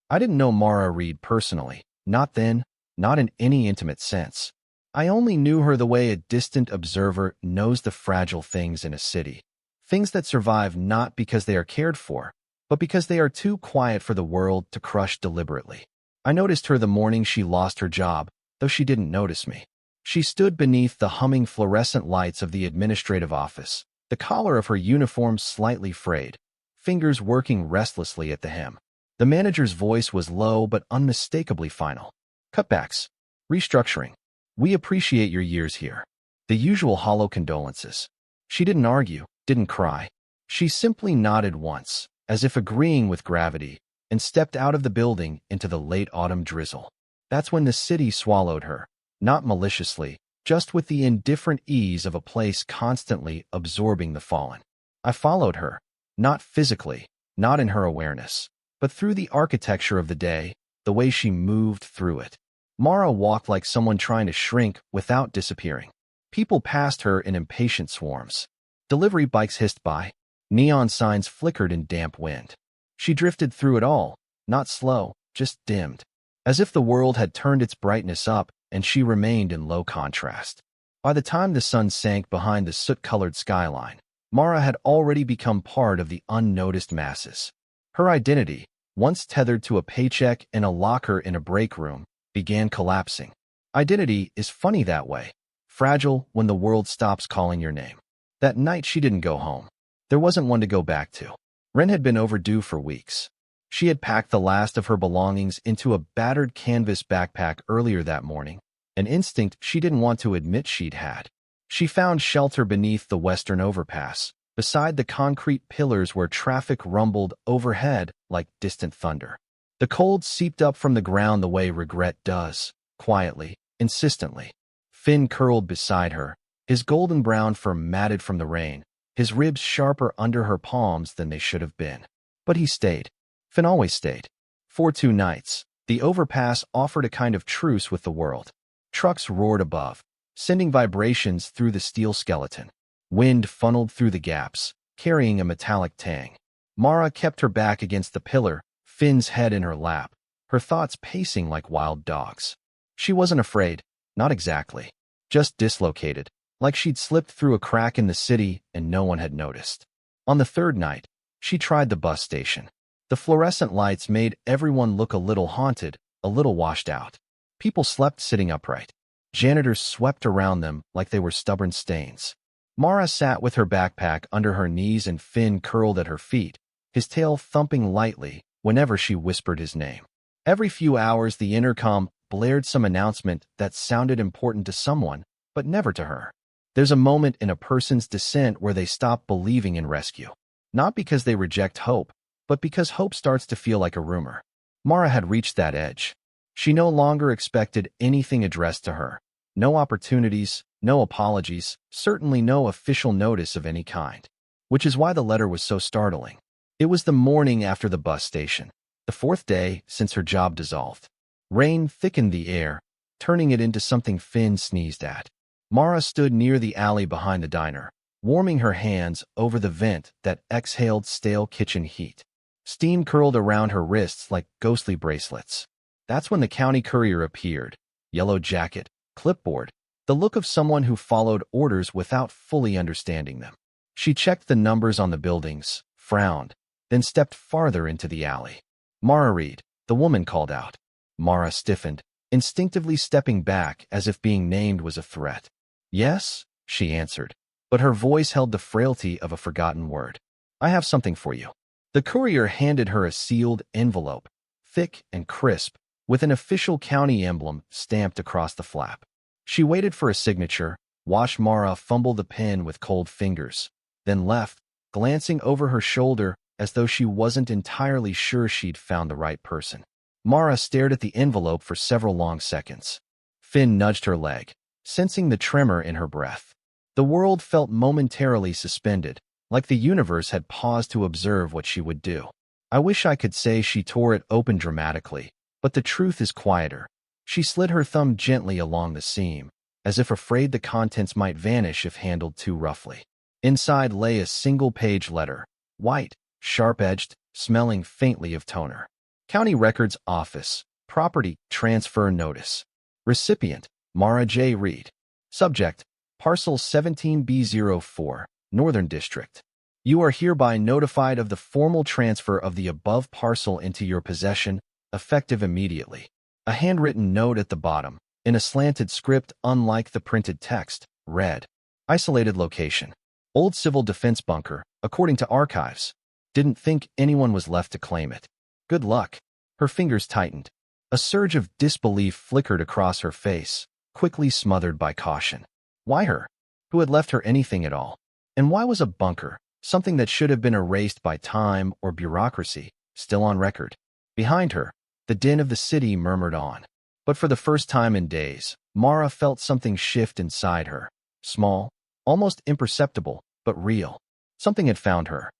I didn't know Mara Reed personally, not then, not in any intimate sense. I only knew her the way a distant observer knows the fragile things in a city. Things that survive not because they are cared for, but because they are too quiet for the world to crush deliberately. I noticed her the morning she lost her job, though she didn't notice me. She stood beneath the humming fluorescent lights of the administrative office, the collar of her uniform slightly frayed, fingers working restlessly at the hem. The manager's voice was low but unmistakably final. Cutbacks. Restructuring. We appreciate your years here. The usual hollow condolences. She didn't argue, didn't cry. She simply nodded once, as if agreeing with gravity, and stepped out of the building into the late autumn drizzle. That's when the city swallowed her, not maliciously, just with the indifferent ease of a place constantly absorbing the fallen. I followed her, not physically, not in her awareness, but through the architecture of the day, the way she moved through it. Mara walked like someone trying to shrink without disappearing. People passed her in impatient swarms. Delivery bikes hissed by. Neon signs flickered in damp wind. She drifted through it all, not slow, just dimmed, as if the world had turned its brightness up and she remained in low contrast. By the time the sun sank behind the soot-colored skyline, Mara had already become part of the unnoticed masses. Her identity, once tethered to a paycheck and a locker in a break room, began collapsing. Identity is funny that way, fragile when the world stops calling your name. That night she didn't go home. There wasn't one to go back to. Rent had been overdue for weeks. She had packed the last of her belongings into a battered canvas backpack earlier that morning, an instinct she didn't want to admit she'd had. She found shelter beneath the western overpass, beside the concrete pillars where traffic rumbled overhead like distant thunder. The cold seeped up from the ground the way regret does, quietly, insistently. Finn curled beside her, his golden brown fur matted from the rain, his ribs sharper under her palms than they should have been. But he stayed. Finn always stayed. For 2 nights, the overpass offered a kind of truce with the world. Trucks roared above, sending vibrations through the steel skeleton. Wind funneled through the gaps, carrying a metallic tang. Mara kept her back against the pillar, Finn's head in her lap, her thoughts pacing like wild dogs. She wasn't afraid, not exactly. Just dislocated, like she'd slipped through a crack in the city and no one had noticed. On the 3rd night, she tried the bus station. The fluorescent lights made everyone look a little haunted, a little washed out. People slept sitting upright. Janitors swept around them like they were stubborn stains. Mara sat with her backpack under her knees and Finn curled at her feet, his tail thumping lightly whenever she whispered his name. Every few hours the intercom blared some announcement that sounded important to someone, but never to her. There's a moment in a person's descent where they stop believing in rescue. Not because they reject hope, but because hope starts to feel like a rumor. Mara had reached that edge. She no longer expected anything addressed to her. No opportunities, no apologies, certainly no official notice of any kind. Which is why the letter was so startling. It was the morning after the bus station, the 4th day since her job dissolved. Rain thickened the air, turning it into something Finn sneezed at. Mara stood near the alley behind the diner, warming her hands over the vent that exhaled stale kitchen heat. Steam curled around her wrists like ghostly bracelets. That's when the county courier appeared, yellow jacket, clipboard, the look of someone who followed orders without fully understanding them. She checked the numbers on the buildings, frowned, then stepped farther into the alley. Mara Reed, the woman called out. Mara stiffened, instinctively stepping back as if being named was a threat. Yes, she answered, but her voice held the frailty of a forgotten word. I have something for you. The courier handed her a sealed envelope, thick and crisp, with an official county emblem stamped across the flap. She waited for a signature, watched Mara fumble the pen with cold fingers, then left, glancing over her shoulder as though she wasn't entirely sure she'd found the right person. Mara stared at the envelope for several long seconds. Finn nudged her leg, sensing the tremor in her breath. The world felt momentarily suspended, like the universe had paused to observe what she would do. I wish I could say she tore it open dramatically, but the truth is quieter. She slid her thumb gently along the seam, as if afraid the contents might vanish if handled too roughly. Inside lay a single-page letter, white, sharp-edged, smelling faintly of toner. County Records Office. Property Transfer Notice. Recipient Mara J. Reed. Subject Parcel 17B04, Northern District. You are hereby notified of the formal transfer of the above parcel into your possession, effective immediately. A handwritten note at the bottom, in a slanted script unlike the printed text, read, Isolated location. Old civil defense bunker, according to archives. Didn't think anyone was left to claim it. Good luck. Her fingers tightened. A surge of disbelief flickered across her face, quickly smothered by caution. Why her? Who had left her anything at all? And why was a bunker, something that should have been erased by time or bureaucracy, still on record? Behind her, the din of the city murmured on. But for the first time in days, Mara felt something shift inside her. Small, almost imperceptible, but real. Something had found her.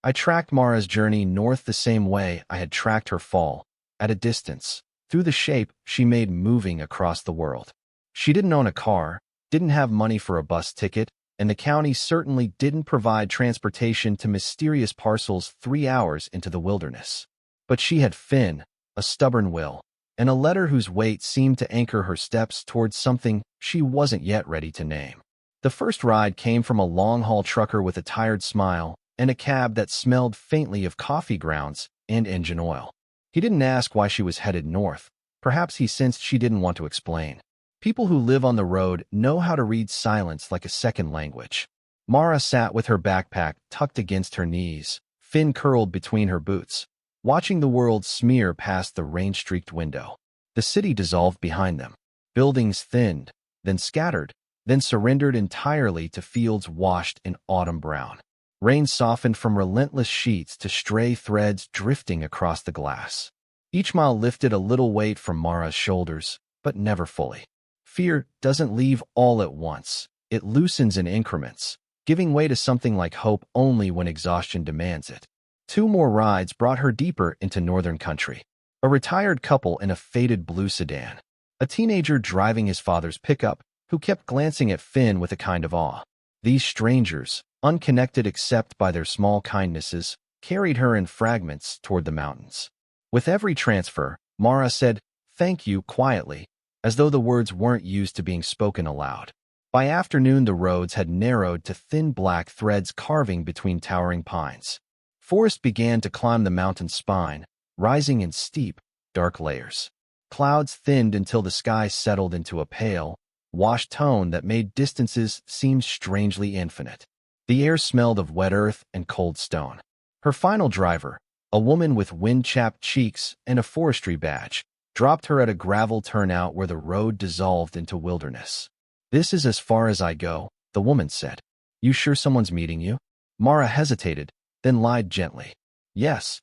I tracked Mara's journey north the same way I had tracked her fall, at a distance, through the shape she made moving across the world. She didn't own a car, didn't have money for a bus ticket, and the county certainly didn't provide transportation to mysterious parcels 3 hours into the wilderness. But she had Finn, a stubborn will, and a letter whose weight seemed to anchor her steps towards something she wasn't yet ready to name. The first ride came from a long-haul trucker with a tired smile and a cab that smelled faintly of coffee grounds and engine oil. He didn't ask why she was headed north. Perhaps he sensed she didn't want to explain. People who live on the road know how to read silence like a second language. Mara sat with her backpack tucked against her knees, Finn curled between her boots, watching the world smear past the rain-streaked window. The city dissolved behind them. Buildings thinned, then scattered, then surrendered entirely to fields washed in autumn brown. Rain softened from relentless sheets to stray threads drifting across the glass. Each mile lifted a little weight from Mara's shoulders, but never fully. Fear doesn't leave all at once. It loosens in increments, giving way to something like hope only when exhaustion demands it. 2 more rides brought her deeper into northern country. A retired couple in a faded blue sedan. A teenager driving his father's pickup, who kept glancing at Finn with a kind of awe. These strangers, unconnected except by their small kindnesses, carried her in fragments toward the mountains. With every transfer, Mara said, "Thank you," quietly, as though the words weren't used to being spoken aloud. By afternoon, the roads had narrowed to thin black threads carving between towering pines. Forest began to climb the mountain's spine, rising in steep, dark layers. Clouds thinned until the sky settled into a pale, washed tone that made distances seem strangely infinite. The air smelled of wet earth and cold stone. Her final driver, a woman with wind-chapped cheeks and a forestry badge, dropped her at a gravel turnout where the road dissolved into wilderness. "This is as far as I go," the woman said. "You sure someone's meeting you?" Mara hesitated, then lied gently. "Yes."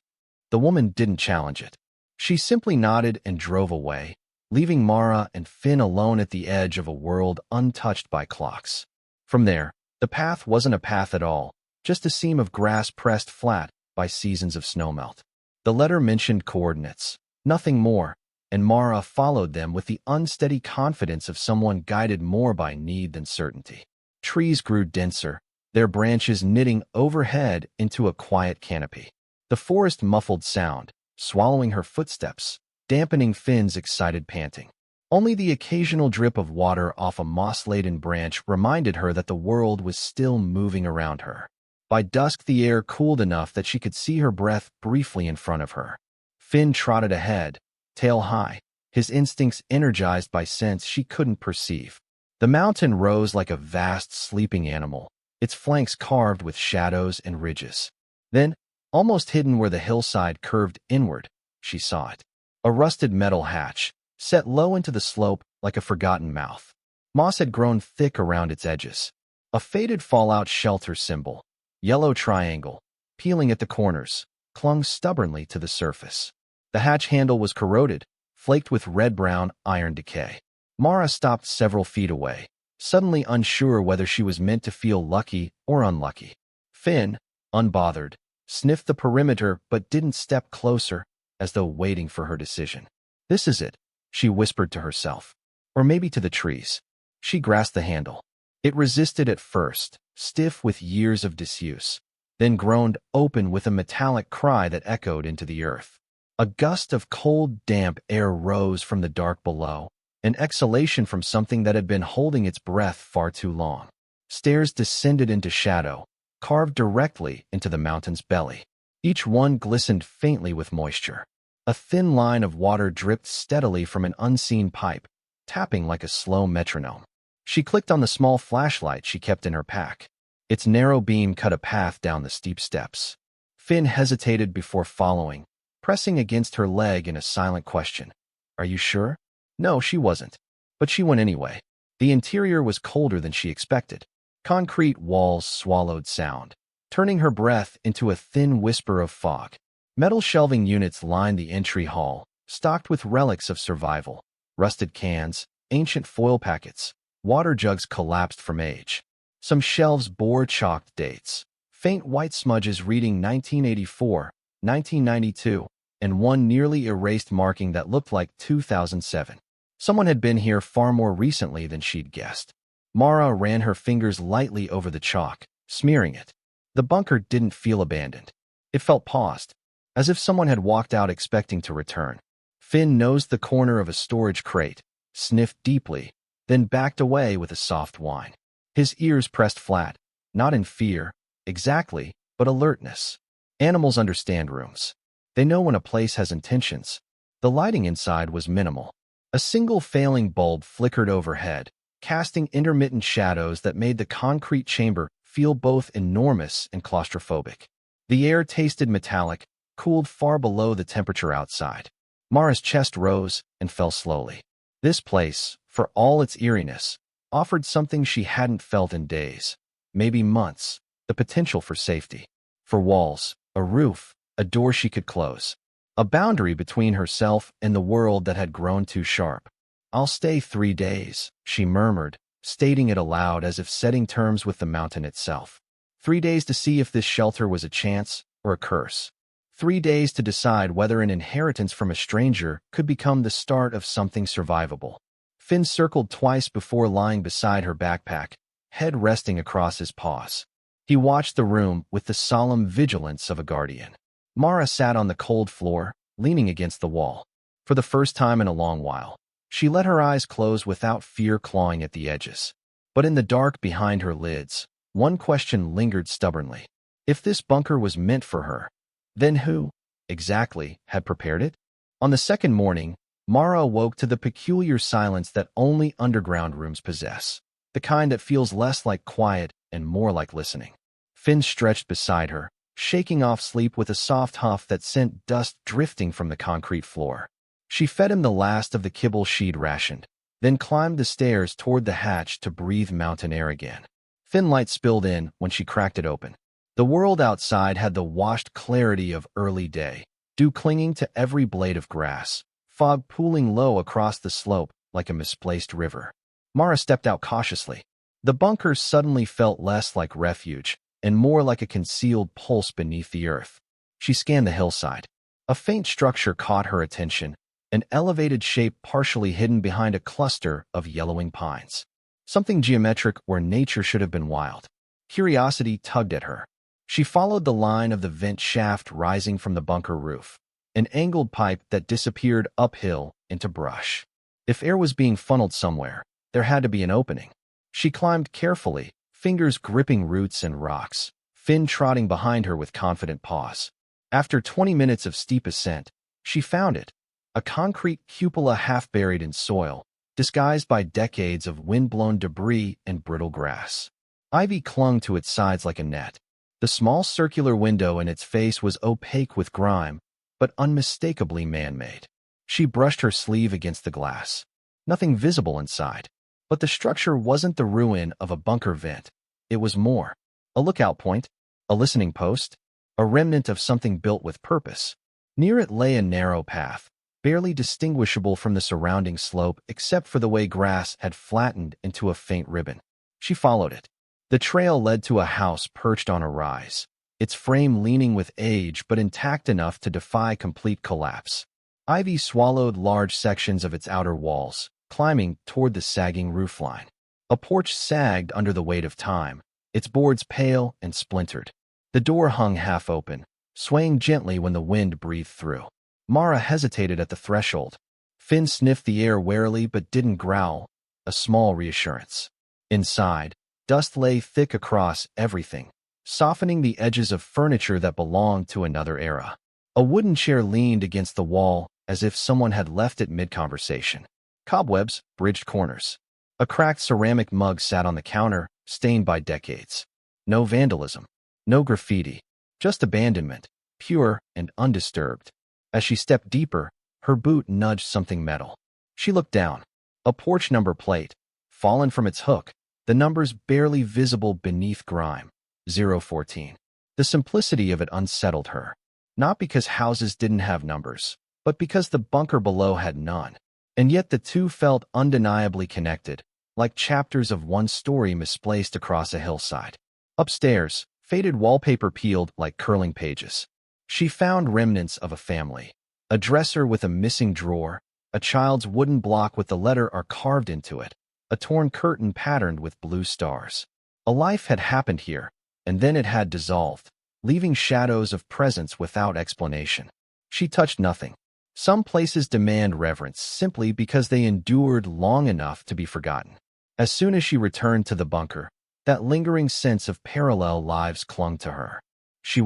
The woman didn't challenge it. She simply nodded and drove away, leaving Mara and Finn alone at the edge of a world untouched by clocks. From there, the path wasn't a path at all, just a seam of grass pressed flat by seasons of snowmelt. The letter mentioned coordinates, nothing more, and Mara followed them with the unsteady confidence of someone guided more by need than certainty. Trees grew denser, their branches knitting overhead into a quiet canopy. The forest muffled sound, swallowing her footsteps, dampening Finn's excited panting. Only the occasional drip of water off a moss-laden branch reminded her that the world was still moving around her. By dusk, the air cooled enough that she could see her breath briefly in front of her. Finn trotted ahead, tail high, his instincts energized by scents she couldn't perceive. The mountain rose like a vast sleeping animal, its flanks carved with shadows and ridges. Then, almost hidden where the hillside curved inward, she saw it. A rusted metal hatch, set low into the slope like a forgotten mouth. Moss had grown thick around its edges. A faded fallout shelter symbol, yellow triangle, peeling at the corners, clung stubbornly to the surface. The hatch handle was corroded, flaked with red-brown iron decay. Mara stopped several feet away, suddenly unsure whether she was meant to feel lucky or unlucky. Finn, unbothered, sniffed the perimeter but didn't step closer, as though waiting for her decision. "This is it," she whispered to herself. Or maybe to the trees. She grasped the handle. It resisted at first, stiff with years of disuse, then groaned open with a metallic cry that echoed into the earth. A gust of cold, damp air rose from the dark below, an exhalation from something that had been holding its breath far too long. Stairs descended into shadow, carved directly into the mountain's belly. Each one glistened faintly with moisture. A thin line of water dripped steadily from an unseen pipe, tapping like a slow metronome. She clicked on the small flashlight she kept in her pack. Its narrow beam cut a path down the steep steps. Finn hesitated before following, pressing against her leg in a silent question. "Are you sure?" No, she wasn't. But she went anyway. The interior was colder than she expected. Concrete walls swallowed sound, turning her breath into a thin whisper of fog. Metal shelving units lined the entry hall, stocked with relics of survival. Rusted cans, ancient foil packets, water jugs collapsed from age. Some shelves bore chalked dates, faint white smudges reading 1984, 1992, and one nearly erased marking that looked like 2007. Someone had been here far more recently than she'd guessed. Mara ran her fingers lightly over the chalk, smearing it. The bunker didn't feel abandoned. It felt paused, as if someone had walked out expecting to return. Finn nosed the corner of a storage crate, sniffed deeply, then backed away with a soft whine. His ears pressed flat, not in fear, exactly, but alertness. Animals understand rooms. They know when a place has intentions. The lighting inside was minimal. A single failing bulb flickered overhead, casting intermittent shadows that made the concrete chamber feel both enormous and claustrophobic. The air tasted metallic, cooled far below the temperature outside. Mara's chest rose and fell slowly. This place, for all its eeriness, offered something she hadn't felt in days, maybe months, the potential for safety. For walls, a roof, a door she could close. A boundary between herself and the world that had grown too sharp. "I'll stay 3 days," she murmured, stating it aloud as if setting terms with the mountain itself. 3 days to see if this shelter was a chance or a curse. 3 days to decide whether an inheritance from a stranger could become the start of something survivable. Finn circled twice before lying beside her backpack, head resting across his paws. He watched the room with the solemn vigilance of a guardian. Mara sat on the cold floor, leaning against the wall. For the first time in a long while, she let her eyes close without fear clawing at the edges. But in the dark behind her lids, one question lingered stubbornly. If this bunker was meant for her, then who, exactly, had prepared it? On the second morning, Mara awoke to the peculiar silence that only underground rooms possess, the kind that feels less like quiet and more like listening. Finn stretched beside her, shaking off sleep with a soft huff that sent dust drifting from the concrete floor. She fed him the last of the kibble she'd rationed, then climbed the stairs toward the hatch to breathe mountain air again. Thin light spilled in when she cracked it open. The world outside had the washed clarity of early day, dew clinging to every blade of grass, fog pooling low across the slope like a misplaced river. Mara stepped out cautiously. The bunker suddenly felt less like refuge and more like a concealed pulse beneath the earth. She scanned the hillside. A faint structure caught her attention, an elevated shape partially hidden behind a cluster of yellowing pines. Something geometric where nature should have been wild. Curiosity tugged at her. She followed the line of the vent shaft rising from the bunker roof, an angled pipe that disappeared uphill into brush. If air was being funneled somewhere, there had to be an opening. She climbed carefully, fingers gripping roots and rocks, Finn trotting behind her with confident paws. After 20 minutes of steep ascent, she found it, a concrete cupola half buried in soil, disguised by decades of wind-blown debris and brittle grass. Ivy clung to its sides like a net. The small circular window in its face was opaque with grime, but unmistakably man-made. She brushed her sleeve against the glass. Nothing visible inside. But the structure wasn't the ruin of a bunker vent. It was more. A lookout point, a listening post, a remnant of something built with purpose. Near it lay a narrow path, barely distinguishable from the surrounding slope except for the way grass had flattened into a faint ribbon. She followed it. The trail led to a house perched on a rise, its frame leaning with age but intact enough to defy complete collapse. Ivy swallowed large sections of its outer walls, climbing toward the sagging roofline. A porch sagged under the weight of time, its boards pale and splintered. The door hung half open, swaying gently when the wind breathed through. Mara hesitated at the threshold. Finn sniffed the air warily but didn't growl, a small reassurance. Inside, dust lay thick across everything, softening the edges of furniture that belonged to another era. A wooden chair leaned against the wall as if someone had left it mid-conversation. Cobwebs bridged corners. A cracked ceramic mug sat on the counter, stained by decades. No vandalism, no graffiti, just abandonment, pure and undisturbed. As she stepped deeper, her boot nudged something metal. She looked down. A porch number plate, fallen from its hook, the numbers barely visible beneath grime. 014. The simplicity of it unsettled her. Not because houses didn't have numbers, but because the bunker below had none. And yet the two felt undeniably connected, like chapters of one story misplaced across a hillside. Upstairs, faded wallpaper peeled like curling pages. She found remnants of a family. A dresser with a missing drawer, a child's wooden block with the letter R carved into it, a torn curtain patterned with blue stars. A life had happened here, and then it had dissolved, leaving shadows of presence without explanation. She touched nothing. Some places demand reverence simply because they endured long enough to be forgotten. As soon as she returned to the bunker, that lingering sense of parallel lives clung to her. She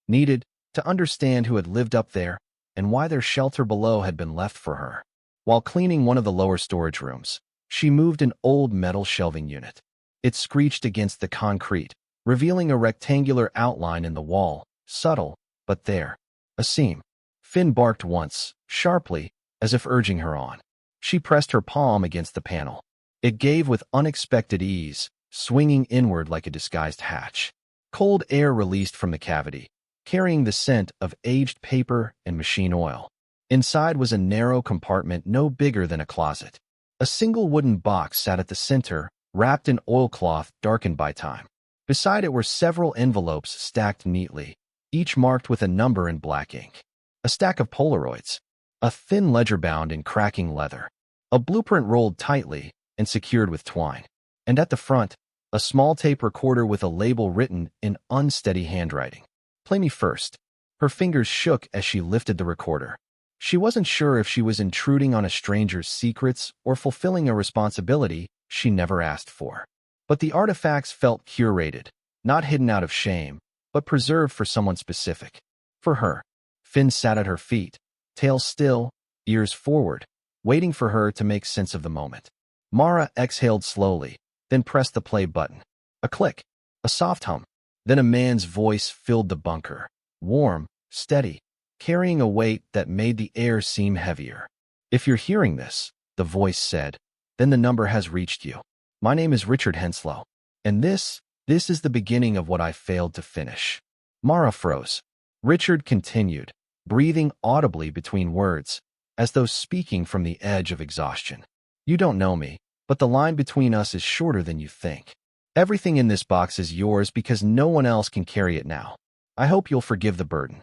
needed, to understand who had lived up there and why their shelter below had been left for her. While cleaning one of the lower storage rooms, she moved an old metal shelving unit. It screeched against the concrete, revealing a rectangular outline in the wall, subtle, but there. A seam. Finn barked once, sharply, as if urging her on. She pressed her palm against the panel. It gave with unexpected ease, swinging inward like a disguised hatch. Cold air released from the cavity, carrying the scent of aged paper and machine oil. Inside was a narrow compartment no bigger than a closet. A single wooden box sat at the center, wrapped in oilcloth darkened by time. Beside it were several envelopes stacked neatly, each marked with a number in black ink. A stack of Polaroids. A thin ledger bound in cracking leather. A blueprint rolled tightly and secured with twine. And at the front, a small tape recorder with a label written in unsteady handwriting. "Play me first." Her fingers shook as she lifted the recorder. She wasn't sure if she was intruding on a stranger's secrets or fulfilling a responsibility she never asked for. But the artifacts felt curated, not hidden out of shame, but preserved for someone specific. For her. Finn sat at her feet, tail still, ears forward, waiting for her to make sense of the moment. Mara exhaled slowly, then pressed the play button. A click, a soft hum. Then a man's voice filled the bunker, warm, steady, carrying a weight that made the air seem heavier. "If you're hearing this," the voice said, "then the number has reached you. My name is Richard Henslow, and this is the beginning of what I failed to finish." Mara froze. Richard continued, breathing audibly between words, as though speaking from the edge of exhaustion. "You don't know me, but the line between us is shorter than you think. Everything in this box is yours because no one else can carry it now. I hope you'll forgive the burden."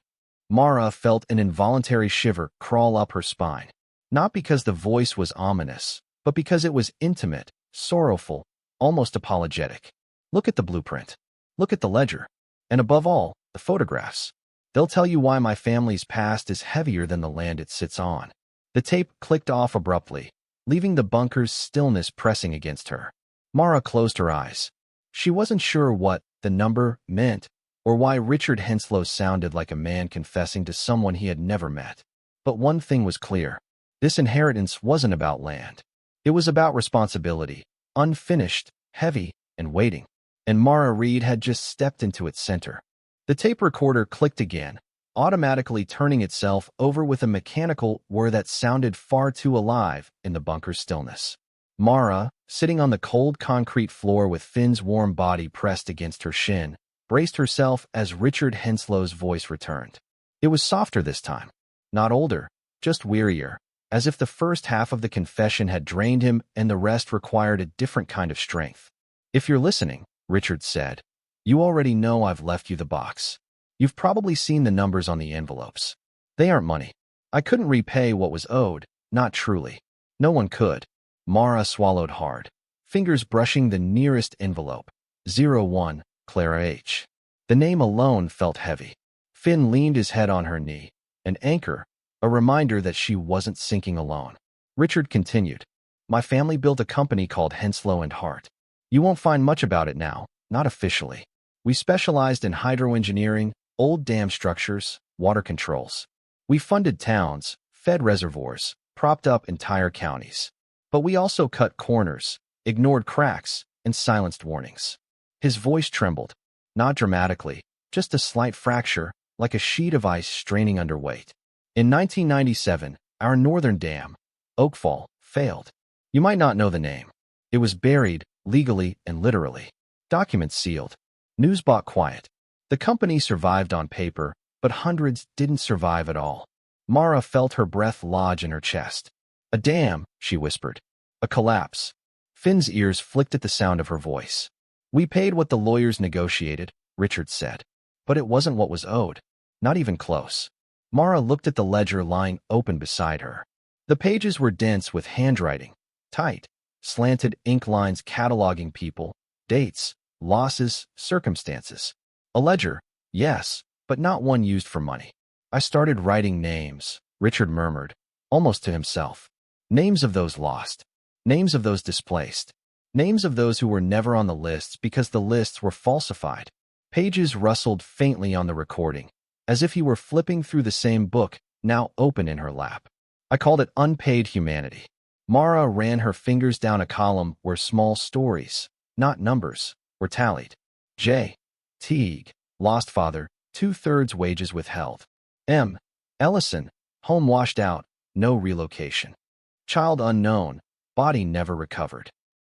Mara felt an involuntary shiver crawl up her spine, not because the voice was ominous, but because it was intimate, sorrowful, almost apologetic. "Look at the blueprint. Look at the ledger. And above all, the photographs. They'll tell you why my family's past is heavier than the land it sits on." The tape clicked off abruptly, leaving the bunker's stillness pressing against her. Mara closed her eyes. She wasn't sure what the number meant, or why Richard Henslow sounded like a man confessing to someone he had never met. But one thing was clear. This inheritance wasn't about land. It was about responsibility, unfinished, heavy, and waiting. And Mara Reed had just stepped into its center. The tape recorder clicked again, automatically turning itself over with a mechanical whir that sounded far too alive in the bunker's stillness. Mara, sitting on the cold concrete floor with Finn's warm body pressed against her shin, braced herself as Richard Henslow's voice returned. It was softer this time. Not older, just wearier, as if the first half of the confession had drained him and the rest required a different kind of strength. "If you're listening," Richard said, "you already know I've left you the box. You've probably seen the numbers on the envelopes. They aren't money. I couldn't repay what was owed, not truly. No one could." Mara swallowed hard, fingers brushing the nearest envelope. 01, Clara H. The name alone felt heavy. Finn leaned his head on her knee, an anchor, a reminder that she wasn't sinking alone. Richard continued, "My family built a company called Henslow and Hart. You won't find much about it now, not officially. We specialized in hydroengineering, old dam structures, water controls. We funded towns, fed reservoirs, propped up entire counties. But we also cut corners, ignored cracks, and silenced warnings." His voice trembled, not dramatically, just a slight fracture, like a sheet of ice straining under weight. In 1997, our northern dam, Oakfall, failed. You might not know the name. It was buried, legally and literally. Documents sealed. News bought quiet. The company survived on paper, but hundreds didn't survive at all. Mara felt her breath lodge in her chest. "A dam," she whispered. "A collapse." Finn's ears flicked at the sound of her voice. "We paid what the lawyers negotiated," Richard said. "But it wasn't what was owed. Not even close." Mara looked at the ledger lying open beside her. The pages were dense with handwriting, tight, slanted ink lines cataloging people, dates, losses, circumstances. A ledger, yes, but not one used for money. "I started writing names," Richard murmured, almost to himself. "Names of those lost. Names of those displaced. Names of those who were never on the lists because the lists were falsified." Pages rustled faintly on the recording, as if he were flipping through the same book, now open in her lap. "I called it Unpaid Humanity." Mara ran her fingers down a column where small stories, not numbers, were tallied. J. Teague, lost father, 2/3 wages withheld. M. Ellison, home washed out, no relocation. Child unknown, body never recovered.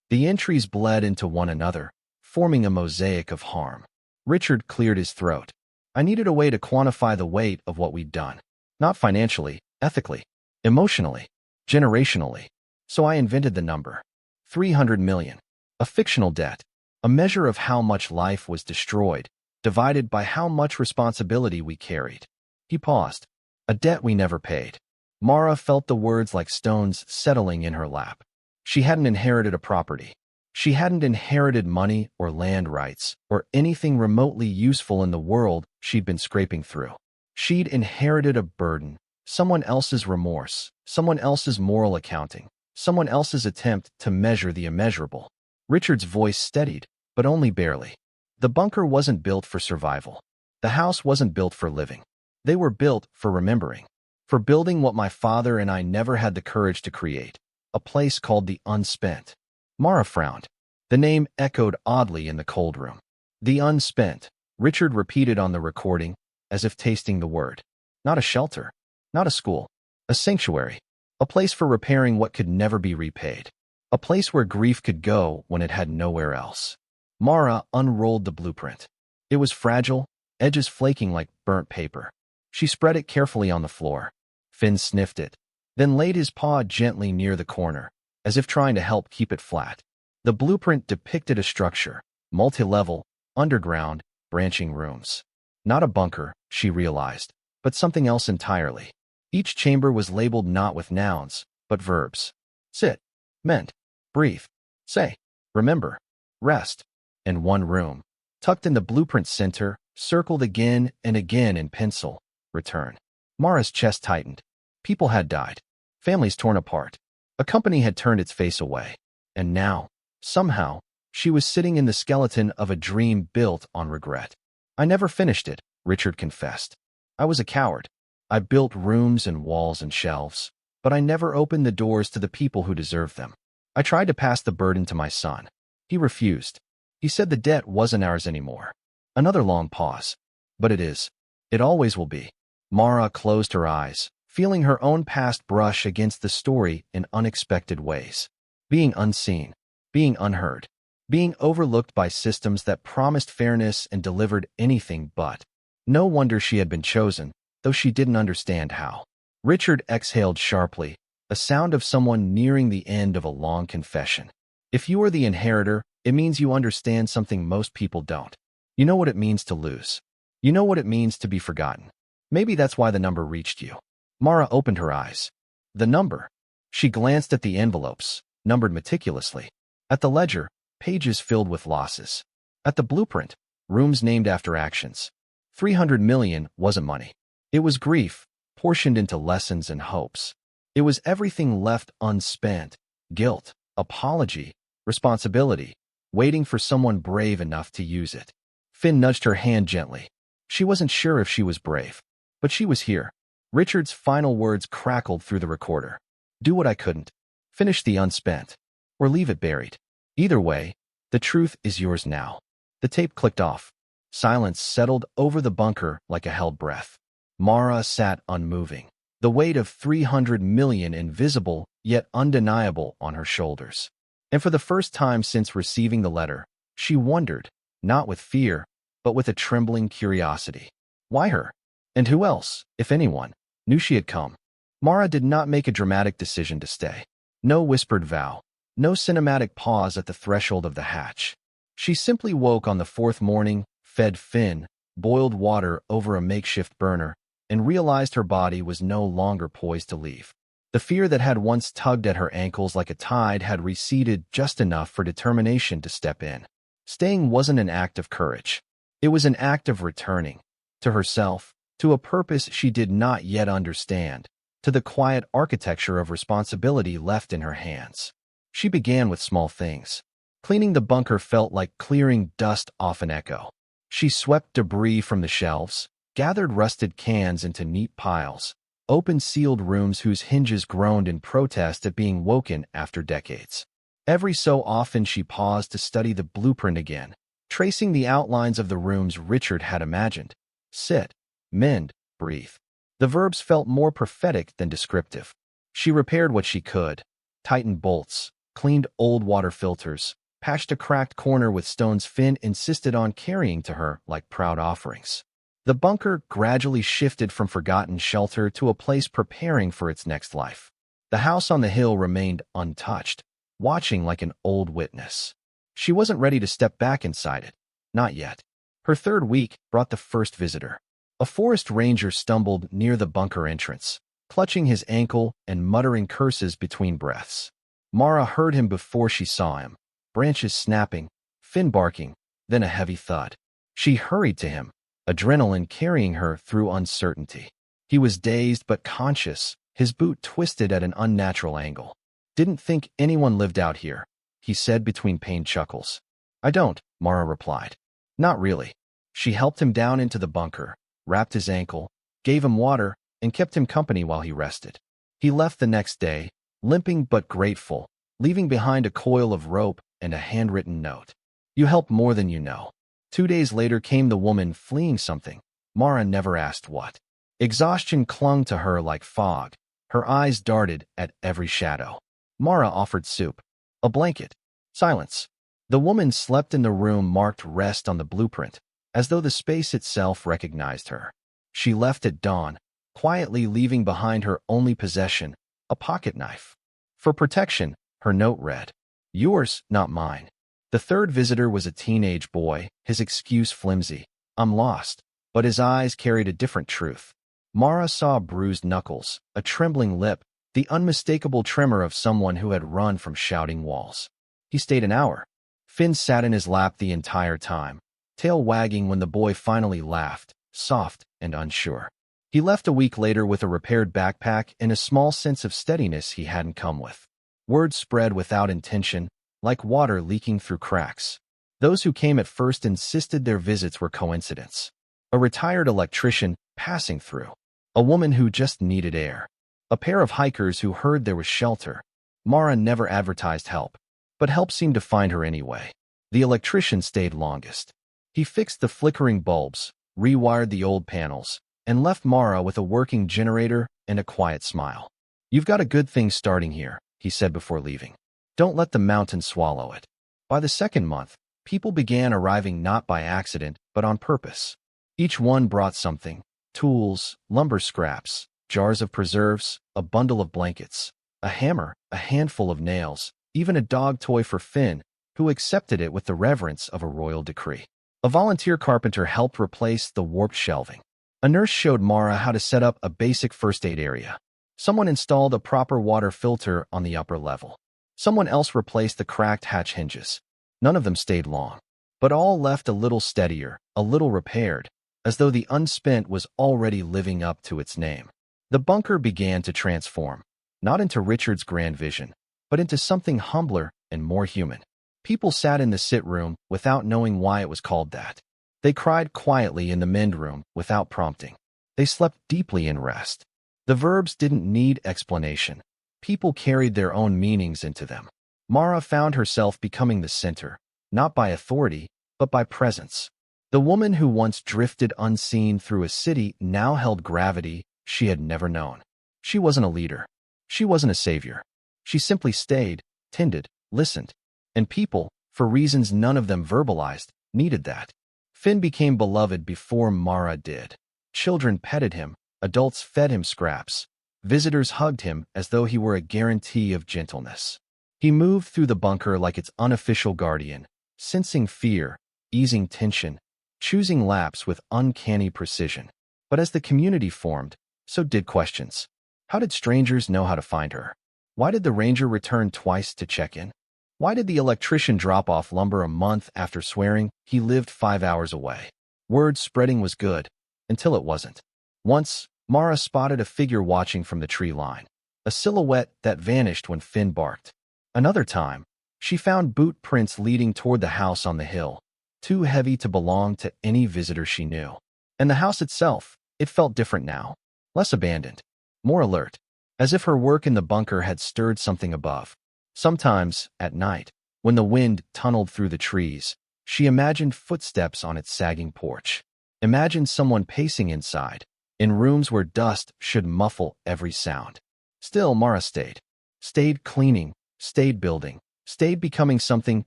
The entries bled into one another, forming a mosaic of harm. Richard cleared his throat. "I needed a way to quantify the weight of what we'd done. Not financially, ethically, emotionally, generationally. So I invented the number. 300 million. A fictional debt. A measure of how much life was destroyed, divided by how much responsibility we carried." He paused. "A debt we never paid." Mara felt the words like stones settling in her lap. She hadn't inherited a property. She hadn't inherited money or land rights or anything remotely useful in the world she'd been scraping through. She'd inherited a burden, someone else's remorse, someone else's moral accounting, someone else's attempt to measure the immeasurable. Richard's voice steadied, but only barely. The bunker wasn't built for survival. The house wasn't built for living. They were built for remembering, for building what my father and I never had the courage to create, a place called the Unspent. Mara frowned. The name echoed oddly in the cold room. The Unspent, Richard repeated on the recording, as if tasting the word. Not a shelter, not a school, a sanctuary, a place for repairing what could never be repaid, a place where grief could go when it had nowhere else. Mara unrolled the blueprint. It was fragile, edges flaking like burnt paper. She spread it carefully on the floor. Finn sniffed it, then laid his paw gently near the corner, as if trying to help keep it flat. The blueprint depicted a structure, multi-level, underground, branching rooms. Not a bunker, she realized, but something else entirely. Each chamber was labeled not with nouns, but verbs. Sit, mend, breathe, say, remember, rest. And one room, tucked in the blueprint center, circled again and again in pencil, return. Mara's chest tightened. People had died. Families torn apart. A company had turned its face away. And now, somehow, she was sitting in the skeleton of a dream built on regret. "I never finished it," Richard confessed. "I was a coward. I built rooms and walls and shelves, but I never opened the doors to the people who deserved them. I tried to pass the burden to my son. He refused. He said the debt wasn't ours anymore." Another long pause. "But it is. It always will be." Mara closed her eyes, feeling her own past brush against the story in unexpected ways. Being unseen, being unheard, being overlooked by systems that promised fairness and delivered anything but. No wonder she had been chosen, though she didn't understand how. Richard exhaled sharply, a sound of someone nearing the end of a long confession. If you are the inheritor, it means you understand something most people don't. You know what it means to lose. You know what it means to be forgotten. Maybe that's why the number reached you. Mara opened her eyes. The number. She glanced at the envelopes, numbered meticulously. At the ledger, pages filled with losses. At the blueprint, rooms named after actions. 300 million wasn't money. It was grief, portioned into lessons and hopes. It was everything left unspent: guilt, apology, responsibility, waiting for someone brave enough to use it. Finn nudged her hand gently. She wasn't sure if she was brave, but she was here. Richard's final words crackled through the recorder. Do what I couldn't. Finish the unspent. Or leave it buried. Either way, the truth is yours now. The tape clicked off. Silence settled over the bunker like a held breath. Mara sat unmoving, the weight of 300 million invisible yet undeniable on her shoulders. And for the first time since receiving the letter, she wondered, not with fear, but with a trembling curiosity. Why her? And who else, if anyone, knew she had come? Mara did not make a dramatic decision to stay. No whispered vow. No cinematic pause at the threshold of the hatch. She simply woke on the fourth morning, fed Finn, boiled water over a makeshift burner, and realized her body was no longer poised to leave. The fear that had once tugged at her ankles like a tide had receded just enough for determination to step in. Staying wasn't an act of courage. It was an act of returning. To herself, to a purpose she did not yet understand, to the quiet architecture of responsibility left in her hands. She began with small things. Cleaning the bunker felt like clearing dust off an echo. She swept debris from the shelves, gathered rusted cans into neat piles, opened sealed rooms whose hinges groaned in protest at being woken after decades. Every so often she paused to study the blueprint again, tracing the outlines of the rooms Richard had imagined. Sit, mend, breathe. The verbs felt more prophetic than descriptive. She repaired what she could, tightened bolts, cleaned old water filters, patched a cracked corner with stones Finn insisted on carrying to her like proud offerings. The bunker gradually shifted from forgotten shelter to a place preparing for its next life. The house on the hill remained untouched, watching like an old witness. She wasn't ready to step back inside it. Not yet. Her third week brought the first visitor. A forest ranger stumbled near the bunker entrance, clutching his ankle and muttering curses between breaths. Mara heard him before she saw him, branches snapping, Finn barking, then a heavy thud. She hurried to him, adrenaline carrying her through uncertainty. He was dazed but conscious, his boot twisted at an unnatural angle. Didn't think anyone lived out here, he said between pained chuckles. I don't, Mara replied. Not really. She helped him down into the bunker, wrapped his ankle, gave him water, and kept him company while he rested. He left the next day, limping but grateful, leaving behind a coil of rope and a handwritten note. You help more than you know. 2 days later came the woman fleeing something. Mara never asked what. Exhaustion clung to her like fog. Her eyes darted at every shadow. Mara offered soup, a blanket, silence. The woman slept in the room marked rest on the blueprint, as though the space itself recognized her. She left at dawn, quietly leaving behind her only possession, a pocket knife. For protection, her note read, Yours, not mine. The third visitor was a teenage boy, his excuse flimsy. I'm lost. But his eyes carried a different truth. Mara saw bruised knuckles, a trembling lip, the unmistakable tremor of someone who had run from shouting walls. He stayed an hour. Finn sat in his lap the entire time, tail wagging when the boy finally laughed, soft and unsure. He left a week later with a repaired backpack and a small sense of steadiness he hadn't come with. Word spread without intention, like water leaking through cracks. Those who came at first insisted their visits were coincidence. A retired electrician passing through. A woman who just needed air. A pair of hikers who heard there was shelter. Mara never advertised help, but help seemed to find her anyway. The electrician stayed longest. He fixed the flickering bulbs, rewired the old panels, and left Mara with a working generator and a quiet smile. You've got a good thing starting here, he said before leaving. Don't let the mountain swallow it. By the second month, people began arriving not by accident, but on purpose. Each one brought something: tools, lumber scraps, jars of preserves, a bundle of blankets, a hammer, a handful of nails, even a dog toy for Finn, who accepted it with the reverence of a royal decree. A volunteer carpenter helped replace the warped shelving. A nurse showed Mara how to set up a basic first aid area. Someone installed a proper water filter on the upper level. Someone else replaced the cracked hatch hinges. None of them stayed long, but all left a little steadier, a little repaired, as though the unspent was already living up to its name. The bunker began to transform, not into Richard's grand vision, but into something humbler and more human. People sat in the sit-room without knowing why it was called that. They cried quietly in the mend room without prompting. They slept deeply in rest. The verbs didn't need explanation. People carried their own meanings into them. Mara found herself becoming the center, not by authority, but by presence. The woman who once drifted unseen through a city now held gravity she had never known. She wasn't a leader. She wasn't a savior. She simply stayed, tended, listened. And people, for reasons none of them verbalized, needed that. Finn became beloved before Mara did. Children petted him, adults fed him scraps. Visitors hugged him as though he were a guarantee of gentleness. He moved through the bunker like its unofficial guardian, sensing fear, easing tension, choosing laps with uncanny precision. But as the community formed, so did questions. How did strangers know how to find her? Why did the ranger return twice to check in? Why did the electrician drop off lumber a month after swearing he lived 5 hours away? Word spreading was good, until it wasn't. Once, Mara spotted a figure watching from the tree line, a silhouette that vanished when Finn barked. Another time, she found boot prints leading toward the house on the hill, too heavy to belong to any visitor she knew. And the house itself, it felt different now, less abandoned, more alert, as if her work in the bunker had stirred something above. Sometimes, at night, when the wind tunneled through the trees, she imagined footsteps on its sagging porch. Imagined someone pacing inside, in rooms where dust should muffle every sound. Still, Mara stayed. Stayed cleaning, stayed building, stayed becoming something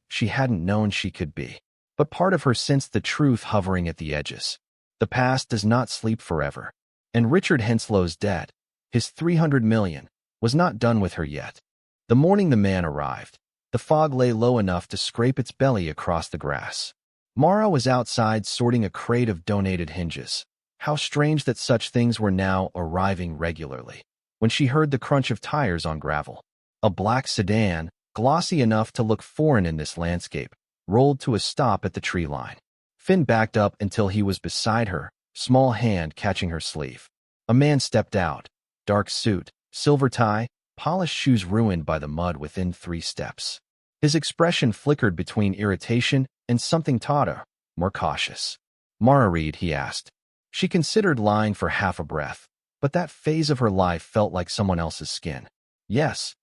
she hadn't known she could be. But part of her sensed the truth hovering at the edges. The past does not sleep forever. And Richard Henslow's debt, his 300 million, was not done with her yet. The morning the man arrived, the fog lay low enough to scrape its belly across the grass. Mara was outside sorting a crate of donated hinges. How strange that such things were now arriving regularly. When she heard the crunch of tires on gravel, a black sedan, glossy enough to look foreign in this landscape, rolled to a stop at the tree line. Finn backed up until he was beside her, small hand catching her sleeve. A man stepped out, dark suit, silver tie, polished shoes ruined by the mud within 3 steps. His expression flickered between irritation and something tauter, more cautious. "Mara Reed," he asked. She considered lying for half a breath, but that phase of her life felt like someone else's skin. "Yes.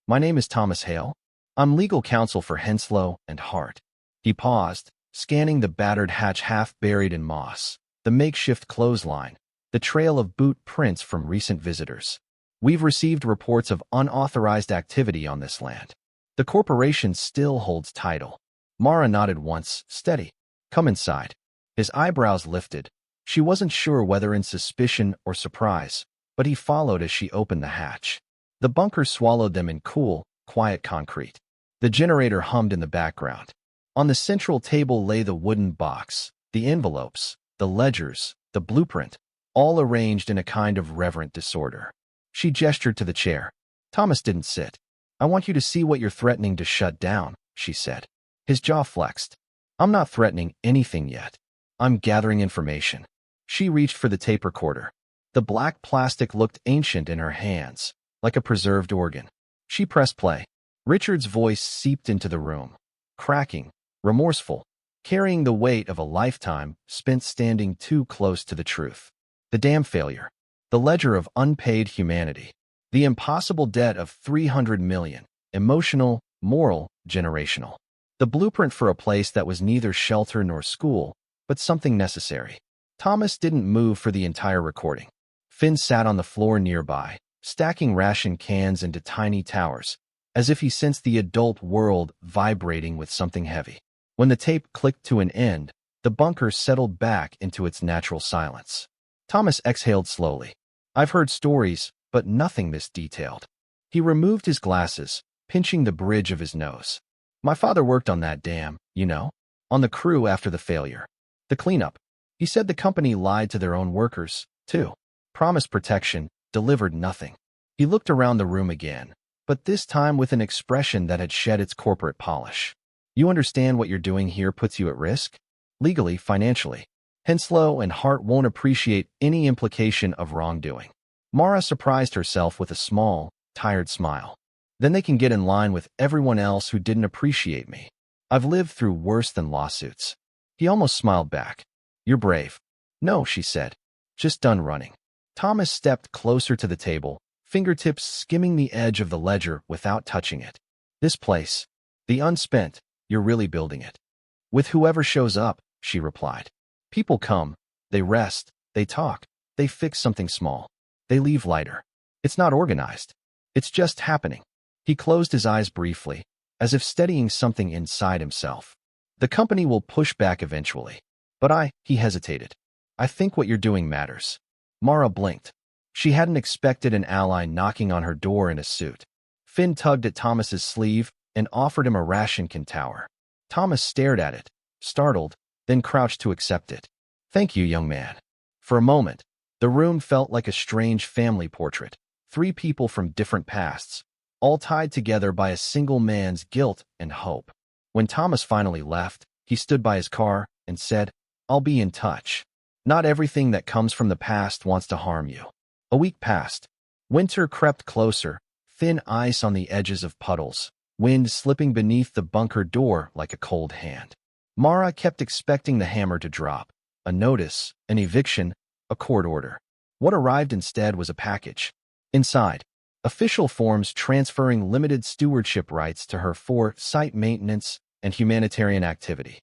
My name is Thomas Hale. I'm legal counsel for Henslow and Hart." He paused, scanning the battered hatch half buried in moss, the makeshift clothesline, the trail of boot prints from recent visitors. "We've received reports of unauthorized activity on this land. The corporation still holds title." Mara nodded once, steady. "Come inside." His eyebrows lifted. She wasn't sure whether in suspicion or surprise, but he followed as she opened the hatch. The bunker swallowed them in cool, quiet concrete. The generator hummed in the background. On the central table lay the wooden box, the envelopes, the ledgers, the blueprint, all arranged in a kind of reverent disorder. She gestured to the chair. Thomas didn't sit. "I want you to see what you're threatening to shut down," she said. His jaw flexed. "I'm not threatening anything yet. I'm gathering information." She reached for the tape recorder. The black plastic looked ancient in her hands, like a preserved organ. She pressed play. Richard's voice seeped into the room, cracking, remorseful, carrying the weight of a lifetime spent standing too close to the truth. The dam failure. The ledger of unpaid humanity. The impossible debt of 300 million. Emotional, moral, generational. The blueprint for a place that was neither shelter nor school, but something necessary. Thomas didn't move for the entire recording. Finn sat on the floor nearby, stacking ration cans into tiny towers, as if he sensed the adult world vibrating with something heavy. When the tape clicked to an end, the bunker settled back into its natural silence. Thomas exhaled slowly. "I've heard stories, but nothing this detailed." He removed his glasses, pinching the bridge of his nose. "My father worked on that dam, you know, on the crew after the failure. The cleanup. He said the company lied to their own workers, too. Promised protection, delivered nothing." He looked around the room again, but this time with an expression that had shed its corporate polish. "You understand what you're doing here puts you at risk? Legally, financially. Henslow and Hart won't appreciate any implication of wrongdoing. Mara surprised herself with a small, tired smile. Then they can get in line with everyone else who didn't appreciate me. I've lived through worse than lawsuits. He almost smiled back. You're brave. No, she said. Just done running. Thomas stepped closer to the table, fingertips skimming the edge of the ledger without touching it. This place, the unspent, you're really building it. With whoever shows up, she replied. People come, they rest, they talk, they fix something small. They leave lighter. It's not organized. It's just happening. He closed his eyes briefly, as if steadying something inside himself. The company will push back eventually. But he hesitated. I think what you're doing matters. Mara blinked. She hadn't expected an ally knocking on her door in a suit. Finn tugged at Thomas's sleeve and offered him a ration tower. Thomas stared at it, startled, then crouched to accept it. Thank you, young man. For a moment, the room felt like a strange family portrait. 3 people from different pasts, all tied together by a single man's guilt and hope. When Thomas finally left, he stood by his car and said, I'll be in touch. Not everything that comes from the past wants to harm you. A week passed. Winter crept closer, thin ice on the edges of puddles, wind slipping beneath the bunker door like a cold hand. Mara kept expecting the hammer to drop. A notice, an eviction, a court order. What arrived instead was a package. Inside, official forms transferring limited stewardship rights to her for site maintenance and humanitarian activity.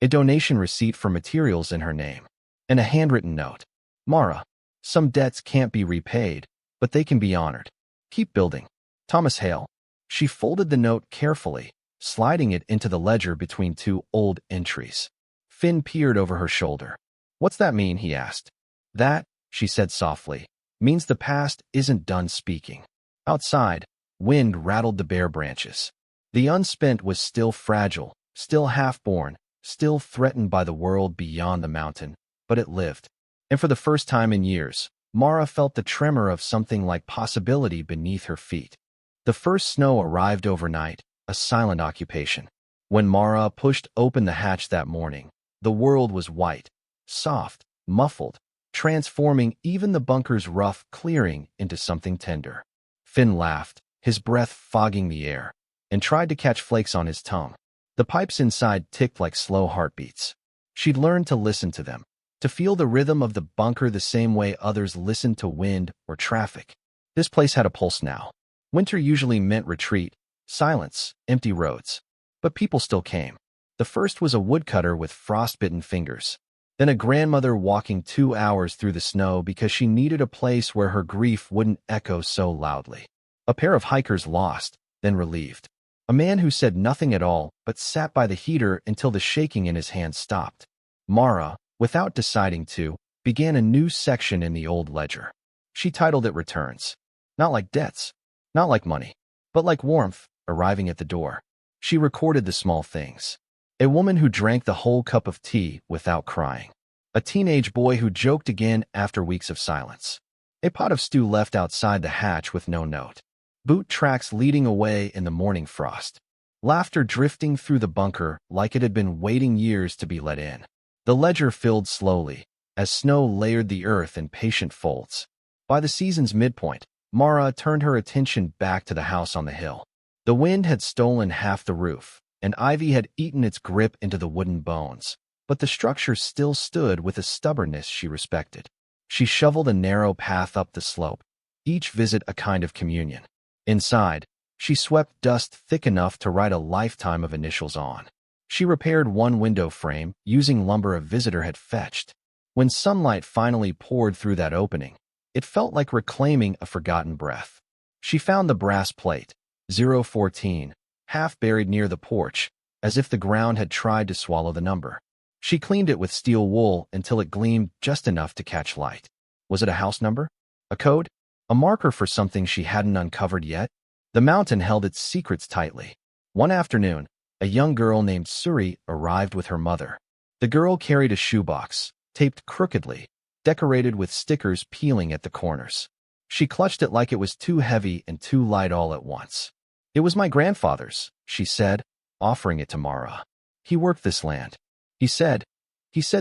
A donation receipt for materials in her name. And a handwritten note. Mara, some debts can't be repaid, but they can be honored. Keep building. Thomas Hale. She folded the note carefully, sliding it into the ledger between 2 old entries. Finn peered over her shoulder. What's that mean? He asked. That, she said softly, means the past isn't done speaking. Outside, wind rattled the bare branches. The unspent was still fragile, still half-born, still threatened by the world beyond the mountain, but it lived. And for the first time in years, Mara felt the tremor of something like possibility beneath her feet. The first snow arrived overnight, a silent occupation. When Mara pushed open the hatch that morning, the world was white, soft, muffled, transforming even the bunker's rough clearing into something tender. Finn laughed, his breath fogging the air, and tried to catch flakes on his tongue. The pipes inside ticked like slow heartbeats. She'd learned to listen to them, to feel the rhythm of the bunker the same way others listened to wind or traffic. This place had a pulse now. Winter usually meant retreat, silence, empty roads. But people still came. The first was a woodcutter with frostbitten fingers. Then a grandmother walking 2 hours through the snow because she needed a place where her grief wouldn't echo so loudly. A pair of hikers lost, then relieved. A man who said nothing at all but sat by the heater until the shaking in his hands stopped. Mara, without deciding to, began a new section in the old ledger. She titled it Returns. Not like debts, not like money, but like warmth arriving at the door. She recorded the small things. A woman who drank the whole cup of tea without crying. A teenage boy who joked again after weeks of silence. A pot of stew left outside the hatch with no note. Boot tracks leading away in the morning frost. Laughter drifting through the bunker like it had been waiting years to be let in. The ledger filled slowly, as snow layered the earth in patient folds. By the season's midpoint, Mara turned her attention back to the house on the hill. The wind had stolen half the roof, and ivy had eaten its grip into the wooden bones, but the structure still stood with a stubbornness she respected. She shoveled a narrow path up the slope, each visit a kind of communion. Inside, she swept dust thick enough to write a lifetime of initials on. She repaired one window frame, using lumber a visitor had fetched. When sunlight finally poured through that opening, it felt like reclaiming a forgotten breath. She found the brass plate, 014, half buried near the porch, as if the ground had tried to swallow the number. She cleaned it with steel wool until it gleamed just enough to catch light. Was it a house number? A code? A marker for something she hadn't uncovered yet? The mountain held its secrets tightly. One afternoon, a young girl named Suri arrived with her mother. The girl carried a shoebox, taped crookedly, decorated with stickers peeling at the corners. She clutched it like it was too heavy and too light all at once. It was my grandfather's, she said, offering it to Mara. He worked this land. He said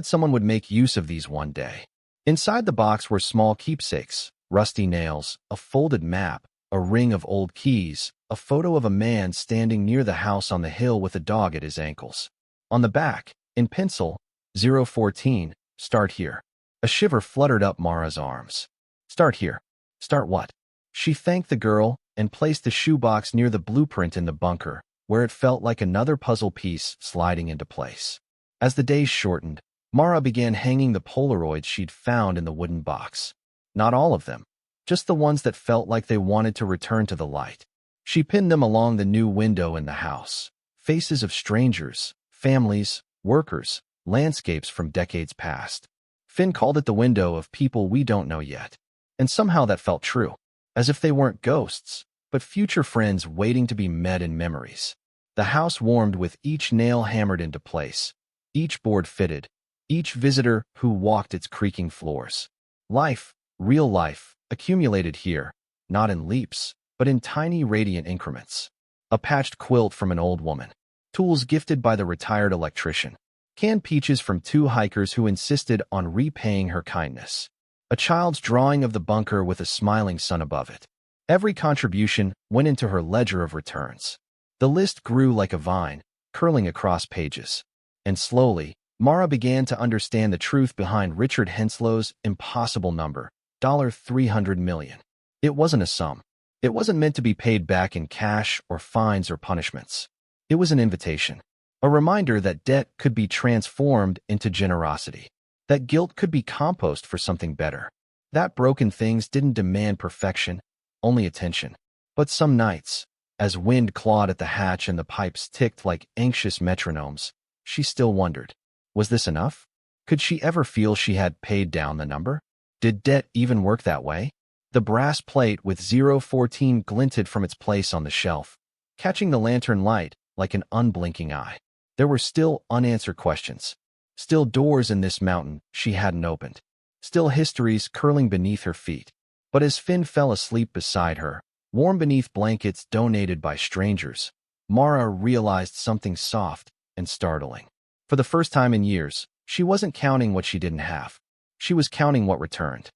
someone would make use of these one day. Inside the box were small keepsakes, rusty nails, a folded map, a ring of old keys, a photo of a man standing near the house on the hill with a dog at his ankles. On the back, in pencil, 014, start here. A shiver fluttered up Mara's arms. Start here. Start what? She thanked the girl and placed the shoebox near the blueprint in the bunker, where it felt like another puzzle piece sliding into place. As the days shortened, Mara began hanging the Polaroids she'd found in the wooden box. Not all of them, just the ones that felt like they wanted to return to the light. She pinned them along the new window in the house. Faces of strangers, families, workers, landscapes from decades past. Finn called it the window of people we don't know yet. And somehow that felt true, as if they weren't ghosts, but future friends waiting to be met in memories. The house warmed with each nail hammered into place, each board fitted, each visitor who walked its creaking floors. Life, real life, accumulated here, not in leaps, but in tiny radiant increments. A patched quilt from an old woman, tools gifted by the retired electrician, canned peaches from two hikers who insisted on repaying her kindness, a child's drawing of the bunker with a smiling sun above it. Every contribution went into her ledger of returns. The list grew like a vine, curling across pages. And slowly, Mara began to understand the truth behind Richard Henslow's impossible number, $300 million. It wasn't a sum. It wasn't meant to be paid back in cash or fines or punishments. It was an invitation, a reminder that debt could be transformed into generosity, that guilt could be compost for something better, that broken things didn't demand perfection, only attention. But some nights, as wind clawed at the hatch and the pipes ticked like anxious metronomes, she still wondered, was this enough? Could she ever feel she had paid down the number? Did debt even work that way? The brass plate with 014 glinted from its place on the shelf, catching the lantern light like an unblinking eye. There were still unanswered questions, still doors in this mountain she hadn't opened, still histories curling beneath her feet. But as Finn fell asleep beside her, warm beneath blankets donated by strangers, Mara realized something soft and startling. For the first time in years, she wasn't counting what she didn't have. She was counting what returned.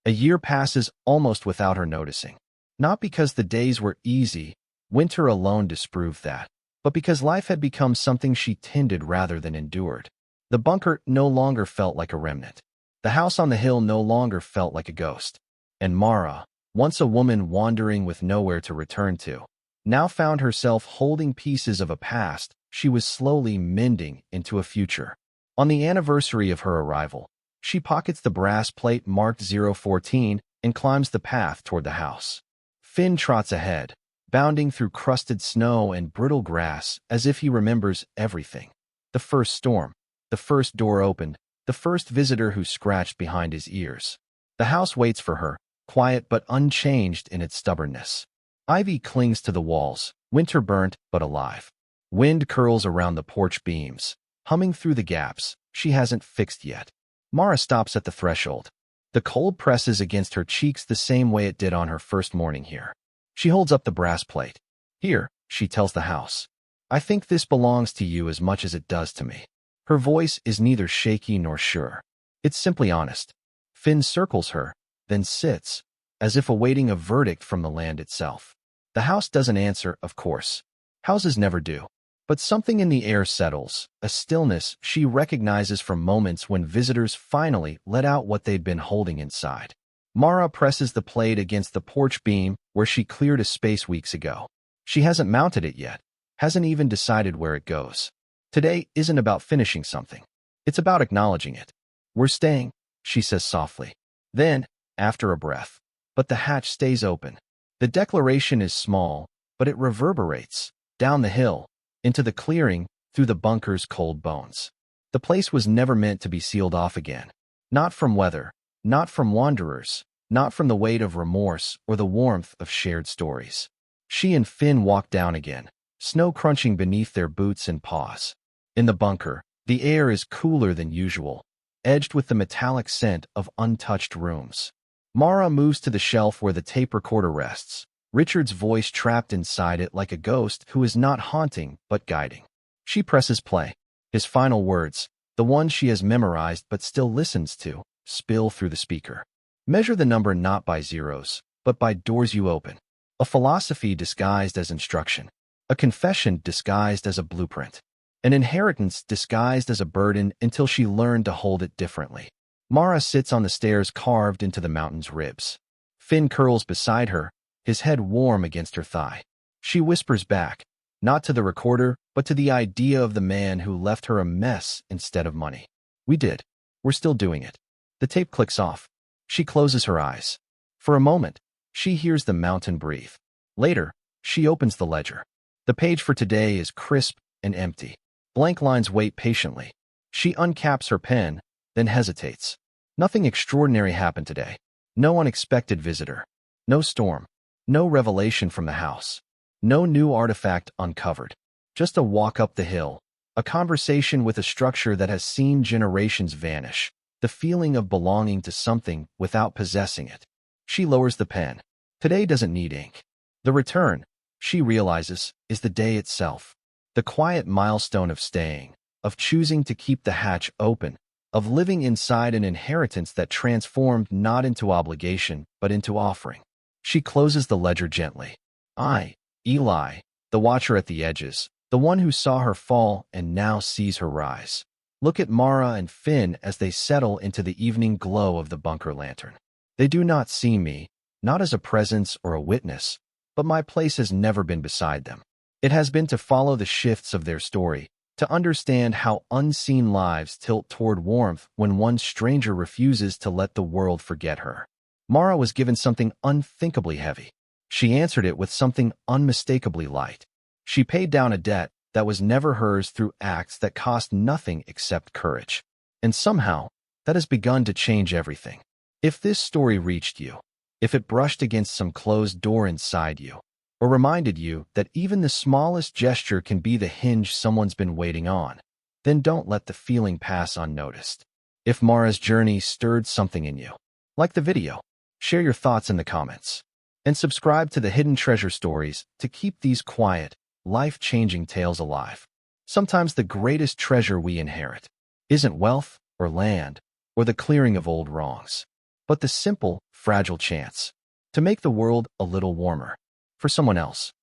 A year passes almost without her noticing. Not because the days were easy, winter alone disproved that, but because life had become something she tended rather than endured. The bunker no longer felt like a remnant. The house on the hill no longer felt like a ghost. And Mara, once a woman wandering with nowhere to return to, now found herself holding pieces of a past she was slowly mending into a future. On the anniversary of her arrival, she pockets the brass plate marked 014 and climbs the path toward the house. Finn trots ahead, bounding through crusted snow and brittle grass as if he remembers everything. The first storm, the first door opened, the first visitor who scratched behind his ears. The house waits for her, quiet but unchanged in its stubbornness. Ivy clings to the walls, winter burnt but alive. Wind curls around the porch beams, humming through the gaps she hasn't fixed yet. Mara stops at the threshold. The cold presses against her cheeks the same way it did on her first morning here. She holds up the brass plate. Here, she tells the house. I think this belongs to you as much as it does to me. Her voice is neither shaky nor sure. It's simply honest. Finn circles her, then sits, as if awaiting a verdict from the land itself. The house doesn't answer, of course. Houses never do. But something in the air settles, a stillness she recognizes from moments when visitors finally let out what they'd been holding inside. Mara presses the plate against the porch beam where she cleared a space weeks ago. She hasn't mounted it yet, hasn't even decided where it goes. Today isn't about finishing something. It's about acknowledging it. We're staying, she says softly. Then, after a breath, but the hatch stays open. The declaration is small, but it reverberates, down the hill, into the clearing, through the bunker's cold bones. The place was never meant to be sealed off again. Not from weather, not from wanderers, not from the weight of remorse or the warmth of shared stories. She and Finn walked down again, snow crunching beneath their boots and paws. In the bunker, the air is cooler than usual, edged with the metallic scent of untouched rooms. Mara moves to the shelf where the tape recorder rests, Richard's voice trapped inside it like a ghost who is not haunting but guiding. She presses play. His final words, the ones she has memorized but still listens to, spill through the speaker. Measure the number not by zeros, but by doors you open. A philosophy disguised as instruction. A confession disguised as a blueprint. An inheritance disguised as a burden until she learned to hold it differently. Mara sits on the stairs carved into the mountain's ribs. Finn curls beside her, his head warm against her thigh. She whispers back, not to the recorder, but to the idea of the man who left her a mess instead of money. We did. We're still doing it. The tape clicks off. She closes her eyes. For a moment, she hears the mountain breathe. Later, she opens the ledger. The page for today is crisp and empty. Blank lines wait patiently. She uncaps her pen, then hesitates. Nothing extraordinary happened today. No unexpected visitor. No storm. No revelation from the house. No new artifact uncovered. Just a walk up the hill. A conversation with a structure that has seen generations vanish. The feeling of belonging to something without possessing it. She lowers the pen. Today doesn't need ink. The return, she realizes, is the day itself. The quiet milestone of staying, of choosing to keep the hatch open, of living inside an inheritance that transformed not into obligation, but into offering. She closes the ledger gently. Eli, the watcher at the edges, the one who saw her fall and now sees her rise. Look at Mara and Finn as they settle into the evening glow of the bunker lantern. They do not see me, not as a presence or a witness, but my place has never been beside them. It has been to follow the shifts of their story, to understand how unseen lives tilt toward warmth when one stranger refuses to let the world forget her. Mara was given something unthinkably heavy. She answered it with something unmistakably light. She paid down a debt that was never hers through acts that cost nothing except courage. And somehow, that has begun to change everything. If this story reached you, if it brushed against some closed door inside you, or reminded you that even the smallest gesture can be the hinge someone's been waiting on, then don't let the feeling pass unnoticed. If Mara's journey stirred something in you, like the video, share your thoughts in the comments, and subscribe to the Hidden Treasure Stories to keep these quiet, life-changing tales alive. Sometimes the greatest treasure we inherit isn't wealth or land or the clearing of old wrongs, but the simple, fragile chance to make the world a little warmer for someone else.